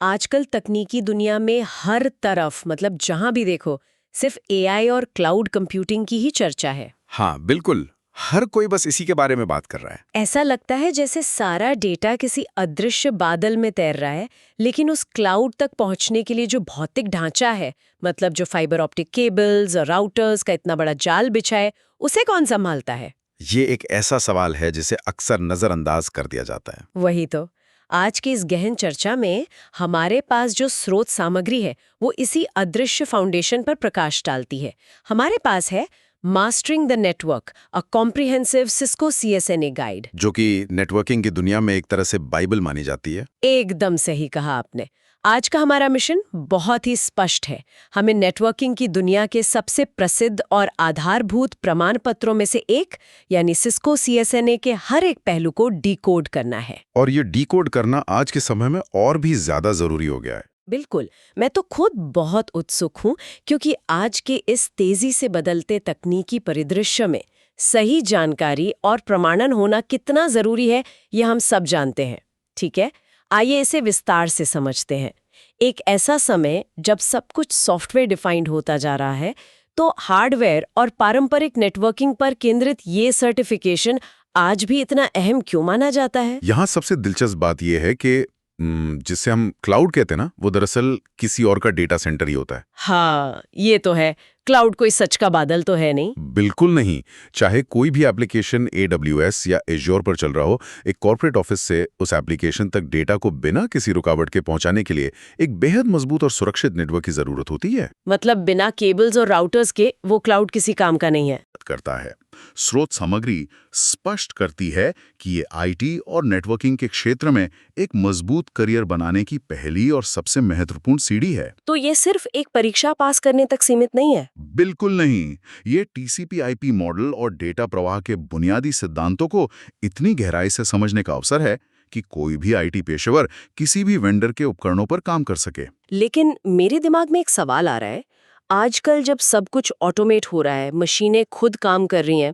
आजकल तकनीकी दुनिया में हर तरफ मतलब जहां भी देखो सिर्फ एआई और क्लाउड कंप्यूटिंग की ही चर्चा है। हाँ बिल्कुल, हर कोई बस इसी के बारे में बात कर रहा है। ऐसा लगता है जैसे सारा डेटा किसी अदृश्य बादल में तैर रहा है, लेकिन उस क्लाउड तक पहुंचने के लिए जो भौतिक ढांचा है, मतलब जो फाइबर ऑप्टिक केबल्स और राउटर्स का इतना बड़ा जाल बिछा है, उसे कौन संभालता है? ये एक ऐसा सवाल है जिसे अक्सर नजरअंदाज कर दिया जाता है। वही तो। आज की इस गहन चर्चा में हमारे पास जो स्रोत सामग्री है वो इसी अदृश्य फाउंडेशन पर प्रकाश डालती है। हमारे पास है mastering the network, a comprehensive Cisco CCNA guide. जो कि नेटवर्किंग की दुनिया में एक तरह से बाइबल मानी जाती है। एकदम सही कहा आपने। आज का हमारा मिशन बहुत ही स्पष्ट है। हमें नेटवर्किंग की दुनिया के सबसे प्रसिद्ध और आधारभूत प्रमाण पत्रों में से एक यानी सिस्को सीएसएनए के हर एक पहलू को डिकोड करना है। और ये डिकोड करना आज के समय में और भी ज्यादा जरूरी हो गया है। बिल्कुल, मैं तो खुद बहुत उत्सुक हूँ, क्योंकि आज के इस तेजी से बदलते तकनीकी परिदृश्य में सही जानकारी और प्रमाणन होना कितना जरूरी है, ये हम सब जानते हैं। ठीक है, आइए इसे विस्तार से समझते हैं। एक ऐसा समय जब सब कुछ सॉफ्टवेयर डिफाइंड होता जा रहा है, तो हार्डवेयर और पारंपरिक नेटवर्किंग पर केंद्रित ये सर्टिफिकेशन आज भी इतना अहम क्यों माना जाता है? यहाँ सबसे दिलचस्प बात यह है कि जिसे हम क्लाउड कहते हैं ना, वो दरअसल किसी और का डेटा सेंटर ही होता है। हाँ, ये तो है। क्लाउड कोई सच का बादल तो है नहीं। बिल्कुल नहीं। चाहे कोई भी एप्लीकेशन AWS या एज्योर पर चल रहा हो, एक कॉर्पोरेट ऑफिस से उस एप्लीकेशन तक डेटा को बिना किसी रुकावट के पहुंचाने के लिए एक बेहद मजबूत और सुरक्षित नेटवर्क की जरूरत होती है। मतलब बिना केबल्स और राउटर्स के वो क्लाउड किसी काम का नहीं है। करता है। स्रोत सामग्री स्पष्ट करती है कि ये आईटी और नेटवर्किंग के क्षेत्र में एक मजबूत करियर बनाने की पहली और सबसे महत्वपूर्ण सीढ़ी है। तो ये सिर्फ एक परीक्षा पास करने तक सीमित नहीं है? बिल्कुल नहीं। ये TCP/IP मॉडल और डेटा प्रवाह के बुनियादी सिद्धांतों को इतनी गहराई से समझने का अवसर है कि कोई भी आईटी पेशेवर किसी भी वेंडर के उपकरणों पर काम कर सके। लेकिन मेरे दिमाग में एक सवाल आ रहा है, आजकल जब सब कुछ ऑटोमेट हो रहा है, मशीनें खुद काम कर रही हैं,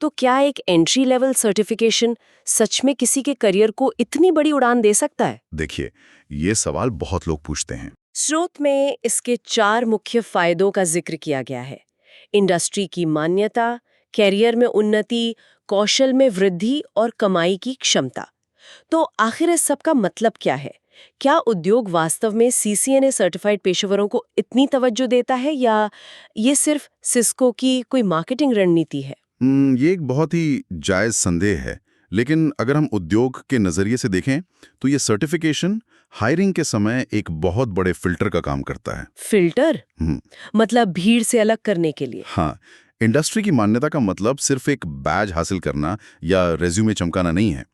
तो क्या एक एंट्री लेवल सर्टिफिकेशन सच में किसी के करियर को इतनी बड़ी उड़ान दे सकता है? देखिए, ये सवाल बहुत लोग पूछते हैं। स्रोत में इसके 4 मुख्य फायदों का जिक्र किया गया है: इंडस्ट्री की मान्यता, कैरियर में उन्नति, कौशल में वृद्धि और कमाई की क्षमता। तो आखिर इस सब का मतलब क्या है? क्या उद्योग वास्तव में CCNA सर्टिफाइड पेशेवरों को इतनी तवज्जो देता है, या ये सिर्फ सिस्को की कोई मार्केटिंग रणनीति है? ये एक बहुत ही जायज संदेह है, लेकिन अगर हम उद्योग के नजरिए से देखें तो ये सर्टिफिकेशन हायरिंग के समय एक बहुत बड़े फिल्टर का काम करता है। फिल्टर? हम्म, मतलब भीड़ से अलग करने के लिए? हाँ। इंडस्ट्री की मान्यता का मतलब सिर्फ एक बैज हासिल करना या रेज्यूमे चमकाना नहीं है।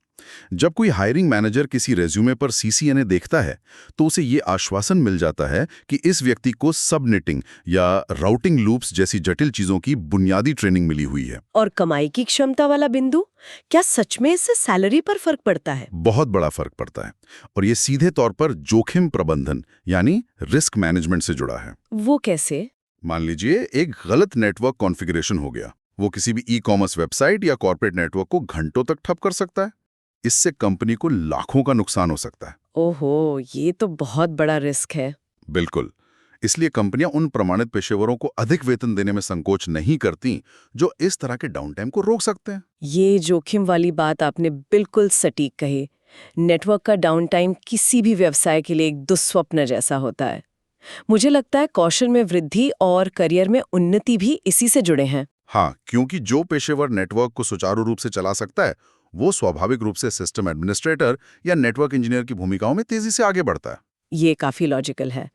जब कोई हायरिंग मैनेजर किसी रेज्यूमे पर CCNA देखता है तो उसे ये आश्वासन मिल जाता है कि इस व्यक्ति को सबनेटिंग या राउटिंग लूप्स जैसी जटिल चीजों की बुनियादी ट्रेनिंग मिली हुई है। और कमाई की क्षमता वाला बिंदु, क्या सच में इससे सैलरी पर फर्क पड़ता है? बहुत बड़ा फर्क पड़ता है, और ये सीधे तौर पर जोखिम प्रबंधन यानी रिस्क मैनेजमेंट से जुड़ा है। वो कैसे? मान लीजिए एक गलत नेटवर्क कॉन्फ़िगरेशन हो गया, वो किसी भी ई-कॉमर्स वेबसाइट या कॉर्पोरेट नेटवर्क को घंटों तक ठप कर सकता है। इससे कंपनी को लाखों का नुकसान हो सकता है। ओहो, ये तो बहुत बड़ा रिस्क है। बिल्कुल। इसलिए कंपनियां उन प्रमाणित पेशेवरों को अधिक वेतन देने में संकोच नहीं करती जो इस तरह के डाउनटाइम को रोक सकते हैं। ये जोखिम वाली बात आपने बिल्कुल सटीक कही। नेटवर्क का डाउनटाइम किसी भी व्यवसाय के लिए एक दुस्वप्न जैसा होता है। मुझे लगता है कौशल में वृद्धि और करियर में उन्नति भी इसी से जुड़े हैं। हाँ, क्योंकि जो पेशेवर नेटवर्क को सुचारू रूप से चला सकता है, वो स्वाभाविक रूप से सिस्टम एडमिनिस्ट्रेटर या नेटवर्क इंजीनियर की भूमिकाओं में तेजी से आगे बढ़ता है। ये काफी लॉजिकल है।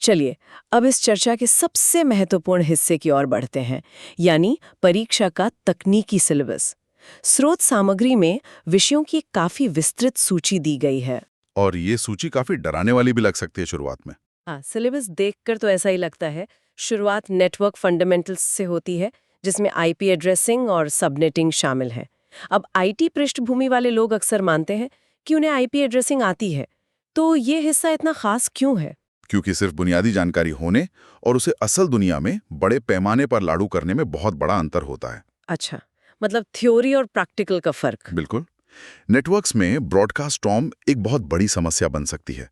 चलिए, अब इस चर्चा के सबसे महत्वपूर्ण हिस्से की ओर बढ़ते हैं, यानी परीक्षा का तकनीकी सिलेबस। स्रोत सामग्री में विषयों की एक काफी विस्तृत सूची दी गई है। और ये सूची काफी डराने वाली भी लग सकती है शुरुआत में। हाँ, सिलेबस देखकर तो ऐसा ही लगता है। शुरुआत नेटवर्क फंडामेंटल्स से होती है, जिसमें IP एड्रेसिंग और सबनेटिंग शामिल है। अब IT पृष्ठभूमि वाले लोग अक्सर मानते हैं कि उन्हें IP एड्रेसिंग आती है, तो ये हिस्सा इतना खास क्यों है? क्योंकि सिर्फ बुनियादी जानकारी होने और उसे असल दुनिया में बड़े पैमाने पर लागू करने में बहुत बड़ा अंतर होता है। अच्छा, मतलब थ्योरी और प्रैक्टिकल का फर्क। बिल्कुल। नेटवर्क्स में ब्रॉडकास्ट स्टॉर्म एक बहुत बड़ी समस्या बन सकती है।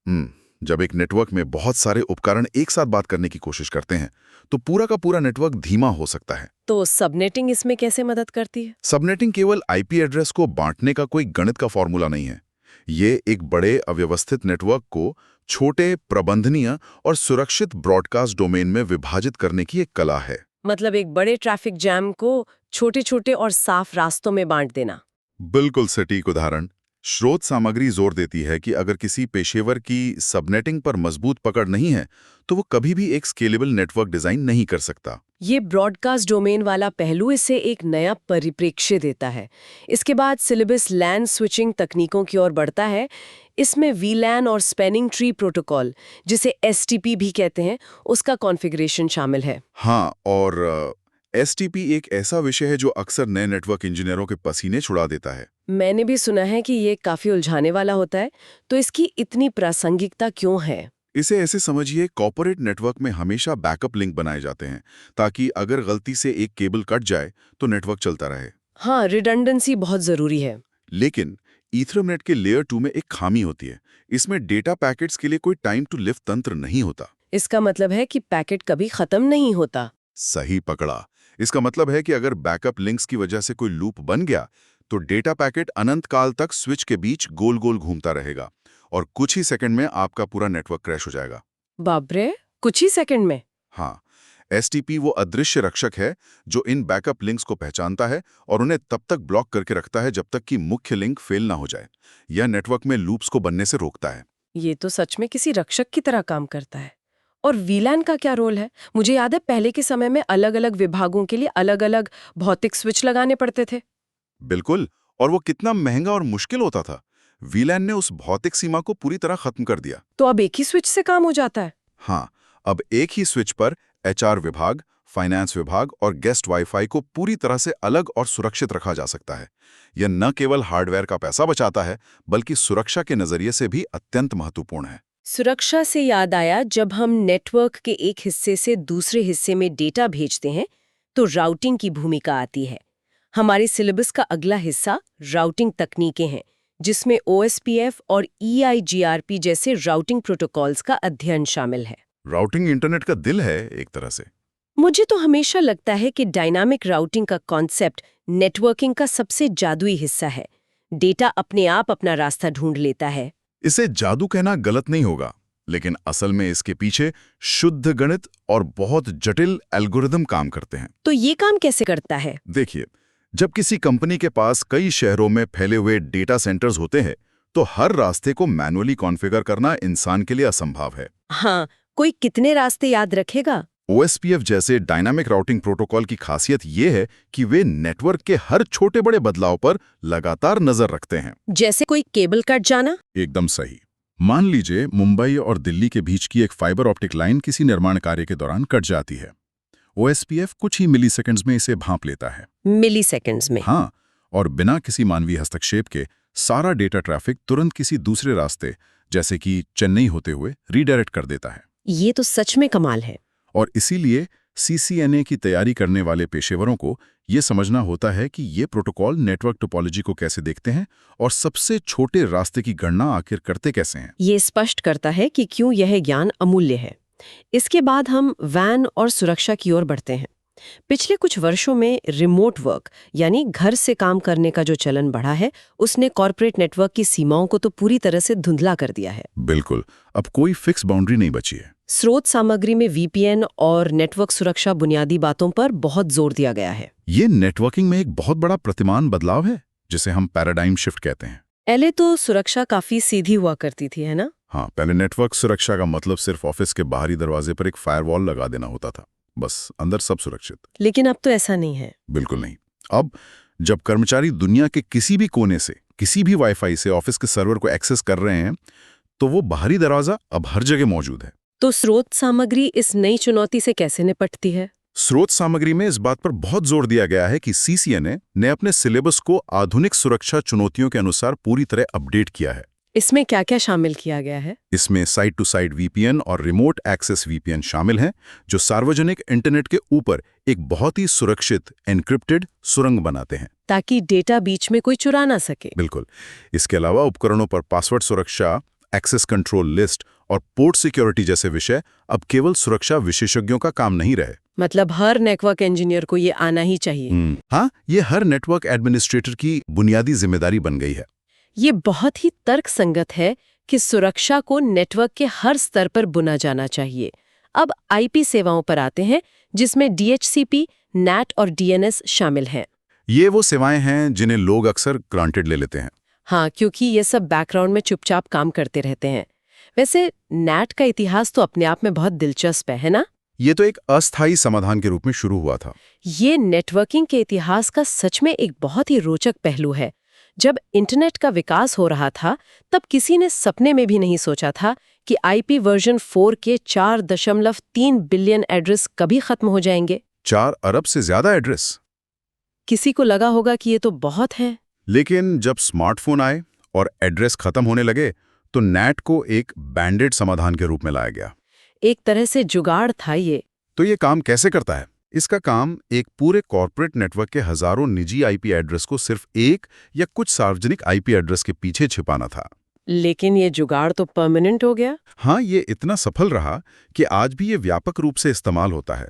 जब एक नेटवर्क में बहुत सारे उपकरण एक साथ बात करने की कोशिश करते हैं तो पूरा का पूरा नेटवर्क धीमा हो सकता है। तो सबनेटिंग इसमें कैसे मदद करती है? सबनेटिंग केवल आईपी एड्रेस को बांटने का कोई गणित का फॉर्मूला नहीं है। ये एक बड़े अव्यवस्थित नेटवर्क को छोटे, प्रबंधनीय और सुरक्षित ब्रॉडकास्ट डोमेन में विभाजित करने की एक कला है। मतलब एक बड़े ट्रैफिक जैम को छोटे-छोटे और साफ रास्तों में बांट देना। बिल्कुल सटीक उदाहरण। स्रोत सामग्री जोर देती है कि अगर किसी पेशेवर की सबनेटिंग पर मजबूत पकड़ नहीं है तो वो कभी भी एक स्केलेबल नेटवर्क डिजाइन नहीं कर सकता। ये ब्रॉडकास्ट डोमेन वाला पहलू इसे एक नया परिप्रेक्ष्य देता है। इसके बाद सिलेबस लैन स्विचिंग तकनीकों की ओर बढ़ता है। इसमें वीलैन और स्पैनिंग ट्री प्रोटोकॉल, जिसे एसटीपी भी कहते हैं, उसका कॉन्फ़िगरेशन शामिल है। हाँ, और एसटीपी एक ऐसा विषय है जो अक्सर नए नेटवर्क इंजीनियरों के पसीने छुड़ा देता है। मैंने भी सुना है कि ये काफी उलझाने वाला होता है, तो इसकी इतनी प्रासंगिकता क्यों है? इसे ऐसे समझिए, कॉर्पोरेट नेटवर्क में हमेशा बैकअप लिंक बनाए जाते हैं ताकि अगर गलती से एक केबल कट जाए तो नेटवर्क चलता रहे। हाँ, रिडंडेंसी बहुत जरूरी है। लेकिन ईथरनेट के लेयर 2 में एक खामी होती है। इसमें डेटा पैकेट्स के लिए कोई टाइम टू लिव तंत्र नहीं होता। इसका मतलब है कि पैकेट कभी खत्म नहीं होता। सही पकड़ा। इसका मतलब है कि अगर बैकअप लिंक्स की वजह से कोई लूप बन गया तो डेटा पैकेट अनंत काल तक स्विच के बीच गोल गोल घूमता रहेगा और कुछ ही सेकंड में आपका पूरा नेटवर्क क्रैश हो जाएगा। बाप रे, कुछ ही सेकंड में? हाँ, एसटीपी वो अदृश्य रक्षक है जो इन बैकअप लिंक्स को पहचानता है और उन्हें तब तक ब्लॉक करके रखता है जब तक कि मुख्य लिंक फेल ना हो जाए। यह नेटवर्क में लूप्स को बनने से रोकता है। ये तो सच में किसी रक्षक की तरह काम करता है। और वीलैन का क्या रोल है? मुझे याद है पहले के समय में अलग-अलग विभागों के लिए अलग-अलग भौतिक स्विच लगाने पड़ते थे। बिल्कुल, और वो कितना महंगा और मुश्किल होता था। वीलैन ने उस भौतिक सीमा को पूरी तरह खत्म कर दिया। तो अब एक ही स्विच से काम हो जाता है? हाँ, अब एक ही स्विच पर एचआर विभाग, फाइनेंस विभाग और गेस्ट वाईफाई को पूरी तरह से अलग और सुरक्षित रखा जा सकता है। यह न केवल हार्डवेयर का पैसा बचाता है बल्कि सुरक्षा के नजरिए से भी अत्यंत महत्वपूर्ण है। सुरक्षा से याद आया, जब हम नेटवर्क के एक हिस्से से दूसरे हिस्से में डेटा भेजते हैं तो राउटिंग की भूमिका आती है। हमारे सिलेबस का अगला हिस्सा राउटिंग तकनीकें हैं, जिसमें ओएसपीएफ और ईआईजीआरपी जैसे राउटिंग प्रोटोकॉल्स का अध्ययन शामिल है। राउटिंग इंटरनेट का दिल है एक तरह से। मुझे तो हमेशा लगता है कि डायनामिक राउटिंग का कॉन्सेप्ट नेटवर्किंग का सबसे जादुई हिस्सा है। डेटा अपने आप अपना रास्ता ढूंढ लेता है। इसे जादू कहना गलत नहीं होगा, लेकिन असल में इसके पीछे शुद्ध गणित और बहुत जटिल एल्गोरिदम काम करते हैं। तो ये काम कैसे करता है? देखिए, जब किसी कंपनी के पास कई शहरों में फैले हुए डेटा सेंटर्स होते हैं तो हर रास्ते को मैनुअली कॉन्फ़िगर करना इंसान के लिए असंभव है। हाँ, कोई कितने रास्ते याद रखेगा? ओएसपीएफ जैसे डायनामिक राउटिंग प्रोटोकॉल की खासियत ये है कि वे नेटवर्क के हर छोटे बड़े बदलाव पर लगातार नजर रखते हैं। जैसे कोई केबल कट जाना? एकदम सही। मान लीजिए मुंबई और दिल्ली के बीच की एक फाइबर ऑप्टिक लाइन किसी निर्माण कार्य के दौरान कट जाती है। ओएसपीएफ कुछ ही मिलीसेकंड्स में इसे भांप लेता है। मिलीसेकंड्स में? हाँ, और बिना किसी मानवीय हस्तक्षेप के सारा डेटा ट्रैफिक तुरंत किसी दूसरे रास्ते, जैसे कि चेन्नई होते हुए, रीडायरेक्ट कर देता है। ये तो सच में कमाल है। और इसीलिए सीसीएनए की तैयारी करने वाले पेशेवरों को ये समझना होता है कि ये प्रोटोकॉल नेटवर्क टोपोलॉजी को कैसे देखते हैं और सबसे छोटे रास्ते की गणना आखिर करते कैसे हैं। ये स्पष्ट करता है कि क्यों यह ज्ञान अमूल्य है। इसके बाद हम वैन और सुरक्षा की ओर बढ़ते हैं। पिछले कुछ वर्षों में रिमोट वर्क यानी घर से काम करने का जो चलन बढ़ा है, उसने कॉर्पोरेट नेटवर्क की सीमाओं को तो पूरी तरह से धुंधला कर दिया है। बिल्कुल, अब कोई फिक्स बाउंड्री नहीं बची है। स्रोत सामग्री में वीपीएन और नेटवर्क सुरक्षा बुनियादी बातों पर बहुत जोर दिया गया है। ये नेटवर्किंग में एक बहुत बड़ा प्रतिमान बदलाव है, जिसे हम पैराडाइम शिफ्ट कहते हैं। पहले तो सुरक्षा काफी सीधी हुआ करती थी, है ना? हाँ, पहले नेटवर्क सुरक्षा का मतलब सिर्फ ऑफिस के बाहरी दरवाजे पर एक फायरवॉल लगा देना होता था, बस अंदर सब सुरक्षित। लेकिन अब तो ऐसा नहीं है। बिल्कुल नहीं। अब जब कर्मचारी दुनिया के किसी भी कोने से, किसी भी वाईफाई से ऑफिस के सर्वर को एक्सेस कर रहे हैं, तो वो बाहरी दरवाजा अब हर जगह मौजूद है। तो स्रोत सामग्री इस नई चुनौती से कैसे निपटती है? स्रोत सामग्री में इस बात पर बहुत जोर दिया गया है कि सीसीएनए ने अपने सिलेबस को आधुनिक सुरक्षा चुनौतियों के अनुसार पूरी तरह अपडेट किया है। इसमें क्या क्या शामिल किया गया है? इसमें साइड टू साइड वीपीएन और रिमोट एक्सेस वीपीएन शामिल हैं, जो सार्वजनिक इंटरनेट के ऊपर एक बहुत ही सुरक्षित एन्क्रिप्टेड सुरंग बनाते हैं ताकि डेटा बीच में कोई चुरा ना सके। बिल्कुल। इसके अलावा उपकरणों पर पासवर्ड सुरक्षा, एक्सेस कंट्रोल लिस्ट और पोर्ट सिक्योरिटी जैसे विषय अब केवल सुरक्षा विशेषज्ञों का काम नहीं रहे। मतलब हर नेटवर्क इंजीनियर को ये आना ही चाहिए। हाँ, ये हर नेटवर्क एडमिनिस्ट्रेटर की बुनियादी जिम्मेदारी बन गई है। ये बहुत ही तर्कसंगत है कि सुरक्षा को नेटवर्क के हर स्तर पर बुना जाना चाहिए। अब आईपी सेवाओं पर आते हैं, जिसमें DHCP, NAT और DNS शामिल हैं। ये वो सेवाएं हैं जिन्हें लोग अक्सर ग्रांटेड ले लेते हैं। हाँ, क्योंकि ये सब बैकग्राउंड में चुपचाप काम करते रहते हैं। वैसे NAT का इतिहास तो अपने आप में बहुत दिलचस्प है ना? ये तो एक अस्थायी समाधान के रूप में शुरू हुआ था। ये नेटवर्किंग के इतिहास का सच में एक बहुत ही रोचक पहलू है। जब इंटरनेट का विकास हो रहा था, तब किसी ने सपने में भी नहीं सोचा था कि IP वर्जन 4 के 4.3 बिलियन एड्रेस कभी खत्म हो जाएंगे। 4 अरब से ज्यादा एड्रेस। किसी को लगा होगा कि ये तो बहुत है। लेकिन जब स्मार्टफोन आए और एड्रेस खत्म होने लगे, तो NAT को एक बैंडेड समाधान के रूप में लाया गया। एक तरह से जुगाड़ था ये। तो ये काम कैसे करता है? इसका काम एक पूरे कॉर्पोरेट नेटवर्क के हजारों निजी IP एड्रेस को सिर्फ एक या कुछ सार्वजनिक IP एड्रेस के पीछे छिपाना था। लेकिन ये जुगाड़ तो परमानेंट हो गया। हाँ, ये इतना सफल रहा कि आज भी ये व्यापक रूप से इस्तेमाल होता है।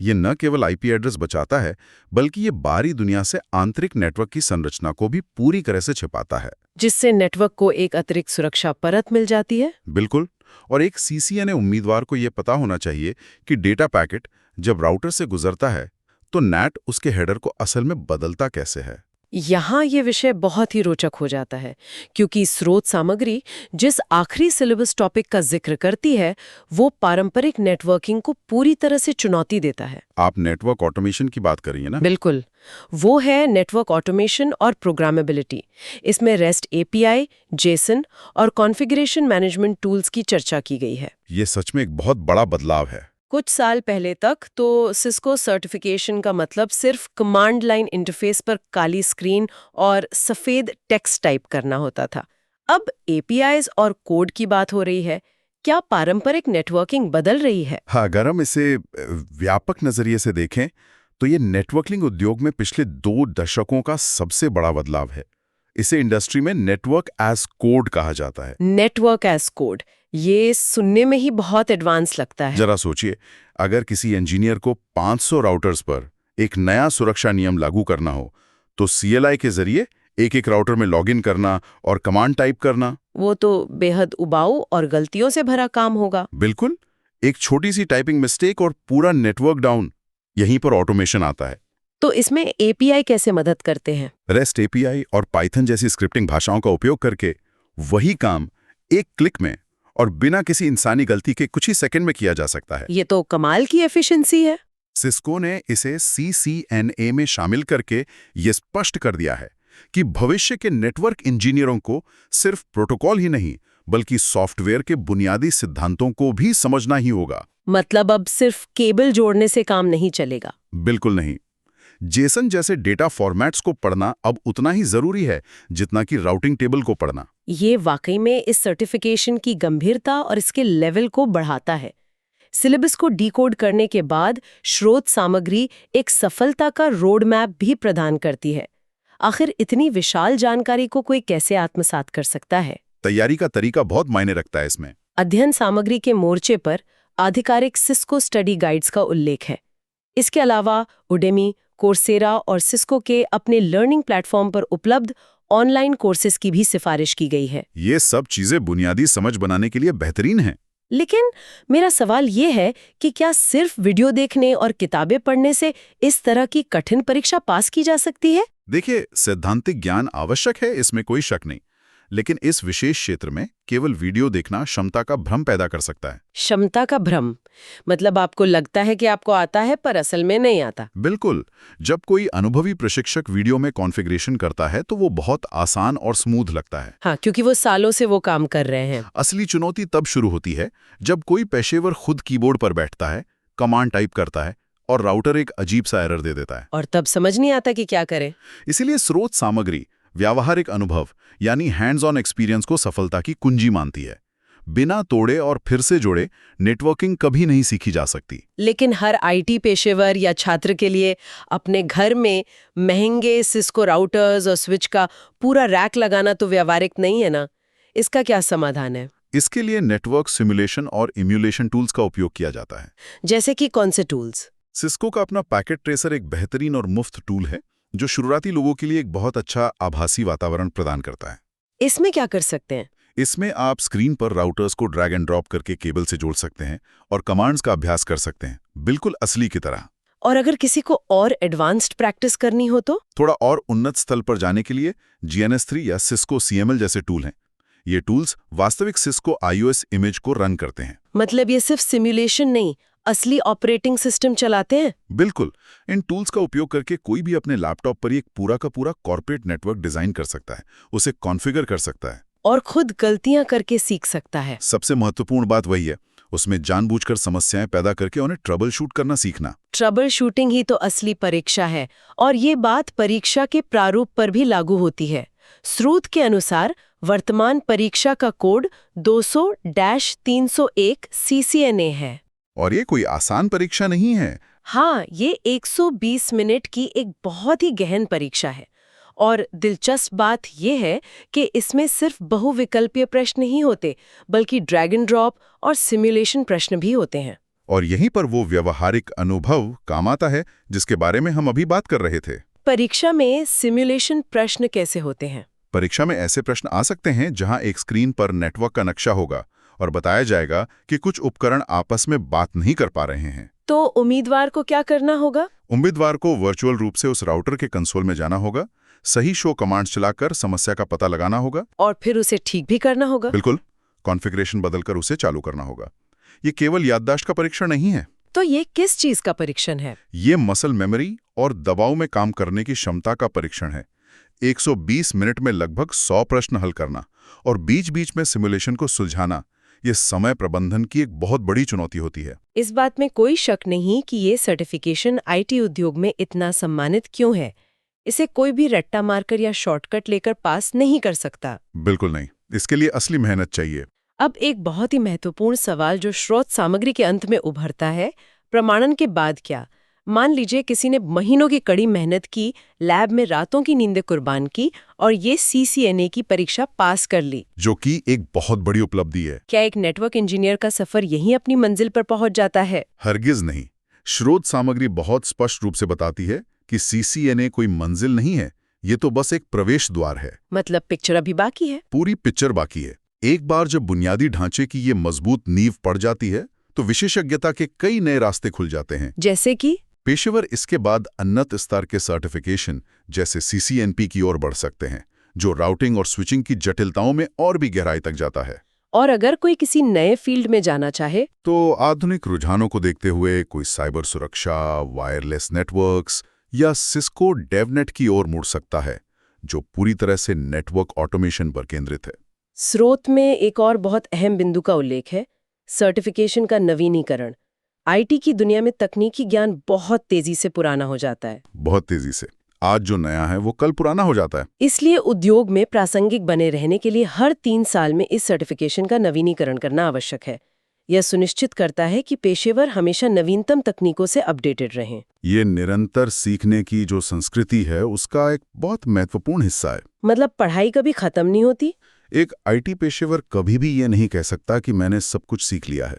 ये न केवल IP एड्रेस बचाता है, बल्कि ये बाहरी दुनिया से आंतरिक नेटवर्क की संरचना को भी पूरी तरह से छिपाता है, जिससे नेटवर्क को एक अतिरिक्त सुरक्षा परत मिल जाती है। बिल्कुल। और एक CCNA उम्मीदवार को यह पता होना चाहिए कि डेटा पैकेट जब राउटर से गुजरता है, तो NAT उसके हेडर को असल में बदलता कैसे है। यहाँ ये विषय बहुत ही रोचक हो जाता है, क्योंकि स्रोत सामग्री जिस आखिरी सिलेबस टॉपिक का जिक्र करती है, वो पारंपरिक नेटवर्किंग को पूरी तरह से चुनौती देता है। आप नेटवर्क ऑटोमेशन की बात कर रही हैं ना? बिल्कुल, वो है नेटवर्क ऑटोमेशन और प्रोग्रामेबिलिटी। इसमें REST API, JSON और कॉन्फ़िगरेशन मैनेजमेंट टूल्स की चर्चा की गई है। ये सच में एक बहुत बड़ा बदलाव है। कुछ साल पहले तक तो सिस्को सर्टिफिकेशन का मतलब सिर्फ कमांड लाइन इंटरफेस पर काली स्क्रीन और सफेद टेक्स्ट टाइप करना होता था। अब APIs और कोड की बात हो रही है। क्या पारंपरिक नेटवर्किंग बदल रही है? हाँ, अगर हम इसे व्यापक नजरिए से देखें, तो ये नेटवर्किंग उद्योग में पिछले 2 दशकों का सबसे बड़ा बदलाव है। इसे इंडस्ट्री में नेटवर्क एज कोड कहा जाता है। नेटवर्क एज कोड, ये सुनने में ही बहुत एडवांस लगता है। जरा सोचिए, अगर किसी इंजीनियर को 500 राउटर्स पर एक नया सुरक्षा नियम लागू करना हो, तो CLI के जरिए एक राउटर में लॉगिन करना और कमांड टाइप करना, वो तो बेहद उबाऊ और गलतियों से भरा काम होगा। बिल्कुल। एक छोटी सी टाइपिंग मिस्टेक और पूरा नेटवर्क डाउन। यहीं पर ऑटोमेशन आता है। तो इसमें API कैसे मदद करते हैं? REST API और पाइथन जैसी स्क्रिप्टिंग भाषाओं का उपयोग करके वही काम एक क्लिक में और बिना किसी इंसानी गलती के कुछ ही सेकंड में किया जा सकता है। ये तो कमाल की एफिशिएंसी है। सिस्को ने इसे CCNA में शामिल करके ये स्पष्ट कर दिया है कि भविष्य के नेटवर्क इंजीनियरों को सिर्फ प्रोटोकॉल ही नहीं, बल्कि सॉफ्टवेयर के बुनियादी सिद्धांतों को भी समझना ही होगा। मतलब अब सिर्फ केबल जोड़ने से काम नहीं चलेगा? बिल्कुल नहीं। JSON जैसे डेटा फॉर्मेट्स को पढ़ना अब उतना ही जरूरी है जितना कि राउटिंग टेबल को पढ़ना। ये वाकई में इस सर्टिफिकेशन की गंभीरता और इसके लेवल को बढ़ाता है। सिलेबस को डिकोड करने के बाद स्रोत सामग्री एक सफलता का रोड मैप भी प्रदान करती है। आखिर इतनी विशाल जानकारी को कोई कैसे आत्मसात कर सकता है? तैयारी का तरीका बहुत मायने रखता है इसमें। अध्ययन सामग्री के मोर्चे पर आधिकारिक सिस्को स्टडी गाइड्स का उल्लेख है। इसके अलावा उडेमी, कोर्सेरा और सिस्को के अपने लर्निंग प्लेटफॉर्म पर उपलब्ध ऑनलाइन कोर्सेज की भी सिफारिश की गई है। ये सब चीजें बुनियादी समझ बनाने के लिए बेहतरीन हैं। लेकिन मेरा सवाल ये है कि क्या सिर्फ वीडियो देखने और किताबें पढ़ने से इस तरह की कठिन परीक्षा पास की जा सकती है? देखिए, सैद्धांतिक ज्ञान आवश्यक है, इसमें कोई शक नहीं, लेकिन इस विशेष क्षेत्र में केवल वीडियो देखना क्षमता का भ्रम पैदा कर सकता है। क्षमता का भ्रम मतलब आपको लगता है कि आपको आता है पर असल में नहीं आता। बिल्कुल। जब कोई अनुभवी प्रशिक्षक वीडियो में कॉन्फ़िगरेशन करता है तो वो बहुत आसान और स्मूथ लगता है। हाँ, क्योंकि वो सालों से वो काम कर रहे हैं। असली चुनौती तब शुरू होती है जब कोई पेशेवर खुद कीबोर्ड पर बैठता है, कमांड टाइप करता है और राउटर एक अजीब सा एरर दे देता है, और तब समझ नहीं आता कि क्या करें। इसीलिए स्रोत सामग्री व्यावहारिक अनुभव यानी हैंड्स ऑन एक्सपीरियंस को सफलता की कुंजी मानती है। बिना तोड़े और फिर से जोड़े नेटवर्किंग कभी नहीं सीखी जा सकती। लेकिन हर IT पेशेवर या छात्र के लिए अपने घर में महंगे सिस्को राउटर्स और स्विच का पूरा रैक लगाना तो व्यावहारिक नहीं है ना। इसका क्या समाधान है? इसके लिए नेटवर्क सिमुलेशन और इम्यूलेशन टूल्स का उपयोग किया जाता है। जैसे कि कौन से टूल्स? सिस्को का अपना पैकेट ट्रेसर एक बेहतरीन और मुफ्त टूल है जो शुरुआती लोगों के लिए एक बहुत अच्छा आभासी वातावरण प्रदान करता है। इसमें क्या कर सकते हैं? इसमें आप स्क्रीन पर राउटर्स को ड्रैग एंड ड्रॉप करके केबल से जोड़ सकते हैं और कमांड्स का अभ्यास कर सकते हैं, बिल्कुल असली की तरह। और अगर किसी को और एडवांस्ड प्रैक्टिस करनी हो तो? थोड़ा और उन्नत स्तर पर जाने के लिए GNS3 या सिस्को CML जैसे टूल हैं। ये टूल्स वास्तविक सिस्को iOS इमेज को रन करते हैं। मतलब ये सिर्फ सिमुलेशन नहीं, असली ऑपरेटिंग सिस्टम चलाते हैं? बिल्कुल। इन टूल्स का उपयोग करके कोई भी अपने लैपटॉप पर एक पूरा का पूरा कॉर्पोरेट नेटवर्क डिजाइन कर सकता है, उसे कॉन्फ़िगर कर सकता है और खुद गलतियां करके सीख सकता है। सबसे महत्वपूर्ण बात वही है, उसमें जानबूझकर समस्याएं पैदा करके उन्हें ट्रबल शूट करना सीखना। ट्रबल शूटिंग ही तो असली परीक्षा है, और ये बात परीक्षा के प्रारूप पर भी लागू होती है। स्रोत के अनुसार वर्तमान परीक्षा का कोड 200-301 CCNA है। और ये कोई आसान परीक्षा नहीं है। हाँ, ये 120 मिनट की एक बहुत ही गहन परीक्षा है। और दिलचस्प बात यह है कि इसमें सिर्फ बहुविकल्पीय प्रश्न नहीं होते, बल्कि ड्रैग एंड ड्रॉप और सिमुलेशन प्रश्न भी होते हैं। और यहीं पर वो व्यवहारिक अनुभव काम आता है जिसके बारे में हम अभी बात कर रहे थे। परीक्षा में सिमुलेशन प्रश्न कैसे होते हैं? परीक्षा में ऐसे प्रश्न आ सकते हैं जहां एक स्क्रीन पर नेटवर्क का नक्शा होगा और बताया जाएगा कि कुछ उपकरण आपस में बात नहीं कर पा रहे हैं। तो उम्मीदवार को क्या करना होगा? उम्मीदवार को वर्चुअल रूप से उस राउटर के कंसोल में जाना होगा, सही शो कमांड्स चलाकर समस्या का पता लगाना होगा और फिर उसे ठीक भी करना होगा। बिल्कुल, कॉन्फ़िगरेशन बदलकर उसे चालू करना होगा। ये केवल याददाश्त का परीक्षण नहीं है। तो ये किस चीज का परीक्षण है? ये मसल मेमोरी और दबाव में काम करने की क्षमता का परीक्षण है। 120 मिनट में लगभग 100 प्रश्न हल करना और बीच-बीच में सिमुलेशन को सुलझाना, ये समय प्रबंधन की एक बहुत बड़ी चुनौती होती है। इस बात में कोई शक नहीं कि ये सर्टिफिकेशन IT उद्योग में इतना सम्मानित क्यों है। इसे कोई भी रट्टा मारकर या शॉर्टकट लेकर पास नहीं कर सकता। बिल्कुल नहीं, इसके लिए असली मेहनत चाहिए। अब एक बहुत ही महत्वपूर्ण सवाल जो स्रोत सामग्री के अंत में उभरता है, प्रमाणन के बाद क्या? मान लीजिए किसी ने महीनों की कड़ी मेहनत की, लैब में रातों की नींदें कुर्बान की और ये CCNA की परीक्षा पास कर ली, जो कि एक बहुत बड़ी उपलब्धि है। क्या एक नेटवर्क इंजीनियर का सफर यहीं अपनी मंजिल पर पहुंच जाता है? हरगिज नहीं। स्रोत सामग्री बहुत स्पष्ट रूप से बताती है कि CCNA कोई मंजिल नहीं है, ये तो बस एक प्रवेश द्वार है। मतलब पिक्चर अभी बाकी है। पूरी पिक्चर बाकी है। एक बार जब बुनियादी ढांचे की ये मजबूत नींव पड़ जाती है तो विशेषज्ञता के कई नए रास्ते खुल जाते हैं। जैसे कि पेशेवर इसके बाद उन्नत स्तर के सर्टिफिकेशन जैसे CCNP की ओर बढ़ सकते हैं, जो राउटिंग और स्विचिंग की जटिलताओं में और भी गहराई तक जाता है। और अगर कोई किसी नए फील्ड में जाना चाहे तो आधुनिक रुझानों को देखते हुए कोई साइबर सुरक्षा, वायरलेस नेटवर्क्स या सिस्को डेवनेट की ओर मुड़ सकता है, जो पूरी तरह से नेटवर्क ऑटोमेशन पर केंद्रित है। स्रोत में एक और बहुत अहम बिंदु का उल्लेख है, सर्टिफिकेशन का नवीनीकरण। IT की दुनिया में तकनीकी ज्ञान बहुत तेजी से पुराना हो जाता है। बहुत तेजी से। आज जो नया है वो कल पुराना हो जाता है। इसलिए उद्योग में प्रासंगिक बने रहने के लिए हर 3 साल में इस सर्टिफिकेशन का नवीनीकरण करना आवश्यक है। यह सुनिश्चित करता है कि पेशेवर हमेशा नवीनतम तकनीकों से अपडेटेड रहें। ये निरंतर सीखने की जो संस्कृति है उसका एक बहुत महत्वपूर्ण हिस्सा है। मतलब पढ़ाई कभी खत्म नहीं होती। एक IT पेशेवर कभी भी ये नहीं कह सकता कि मैंने सब कुछ सीख लिया है।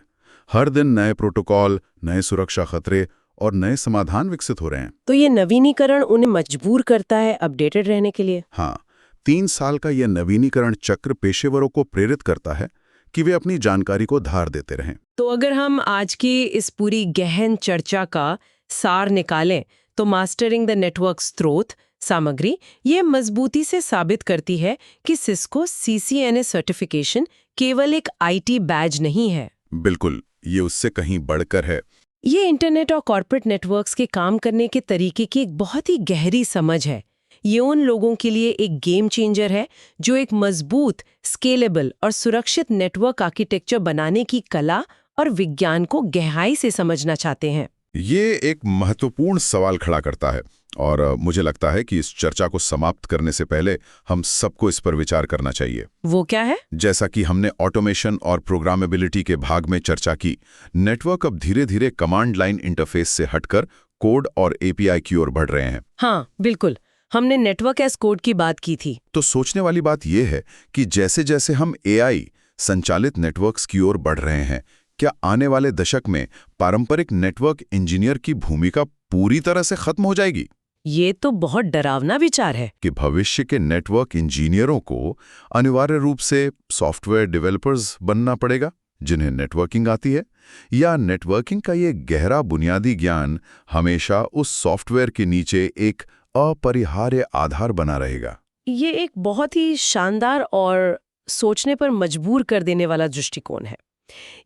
हर दिन नए प्रोटोकॉल, नए सुरक्षा खतरे और नए समाधान विकसित हो रहे हैं। तो ये नवीनीकरण उन्हें मजबूर करता है अपडेटेड रहने के लिए। हाँ, 3 साल का यह नवीनीकरण चक्र पेशेवरों को प्रेरित करता है कि वे अपनी जानकारी को धार देते रहें। तो अगर हम आज की इस पूरी गहन चर्चा का सार निकालें तो मास्टरिंग द नेटवर्क स्रोत सामग्री ये मजबूती से साबित करती है कि सिस्को CCNA सर्टिफिकेशन केवल एक IT बैज नहीं है। बिल्कुल, ये उससे कहीं बढ़कर है। ये इंटरनेट और कॉर्पोरेट नेटवर्क्स के काम करने के तरीके की एक बहुत ही गहरी समझ है। ये उन लोगों के लिए एक गेम चेंजर है जो एक मजबूत, स्केलेबल और सुरक्षित नेटवर्क आर्किटेक्चर बनाने की कला और विज्ञान को गहराई से समझना चाहते हैं। ये एक महत्वपूर्ण सवाल खड़ा करता है और मुझे लगता है कि इस चर्चा को समाप्त करने से पहले हम सबको इस पर विचार करना चाहिए। वो क्या है? जैसा कि हमने ऑटोमेशन और प्रोग्रामेबिलिटी के भाग में चर्चा की, नेटवर्क अब धीरे-धीरे कमांड लाइन इंटरफेस से हटकर कोड और API की ओर बढ़ रहे हैं। हाँ, बिल्कुल। हमने नेटवर्क एज कोड की बात की थी। तो सोचने वाली बात यह है कि जैसे-जैसे हम AI, संचालित नेटवर्क्स की ओर बढ़ रहे हैं। क्या आने वाले दशक में पारंपरिक नेटवर्क इंजीनियर की भूमिका पूरी तरह से खत्म हो जाएगी? ये तो बहुत डरावना विचार है। कि भविष्य के नेटवर्क इंजीनियरों को अनिवार्य रूप से सॉफ्टवेयर डेवलपर्स बनना पड़ेगा जिन्हें नेटवर्किंग आती है, या नेटवर्किंग का ये गहरा बुनियादी ज्ञान हमेशा उस सॉफ्टवेयर के नीचे एक अपरिहार्य आधार बना रहेगा? ये एक बहुत ही शानदार और सोचने पर मजबूर कर देने वाला दृष्टिकोण है।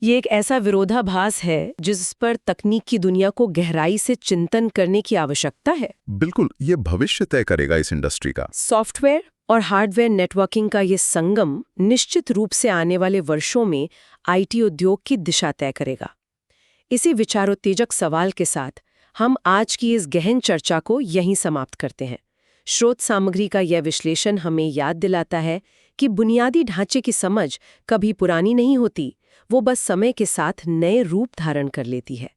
ये एक ऐसा विरोधाभास है जिस पर तकनीक की दुनिया को गहराई से चिंतन करने की आवश्यकता है। बिल्कुल, ये भविष्य तय करेगा इस इंडस्ट्री का। सॉफ्टवेयर और हार्डवेयर नेटवर्किंग का ये संगम निश्चित रूप से आने वाले वर्षों में आईटी उद्योग की दिशा तय करेगा। इसी विचारोत्तेजक सवाल के साथ हम आज की इस गहन चर्चा को यहीं समाप्त करते हैं। स्रोत सामग्री का यह विश्लेषण हमें याद दिलाता है कि बुनियादी ढांचे की समझ कभी पुरानी नहीं होती, वो बस समय के साथ नए रूप धारण कर लेती है।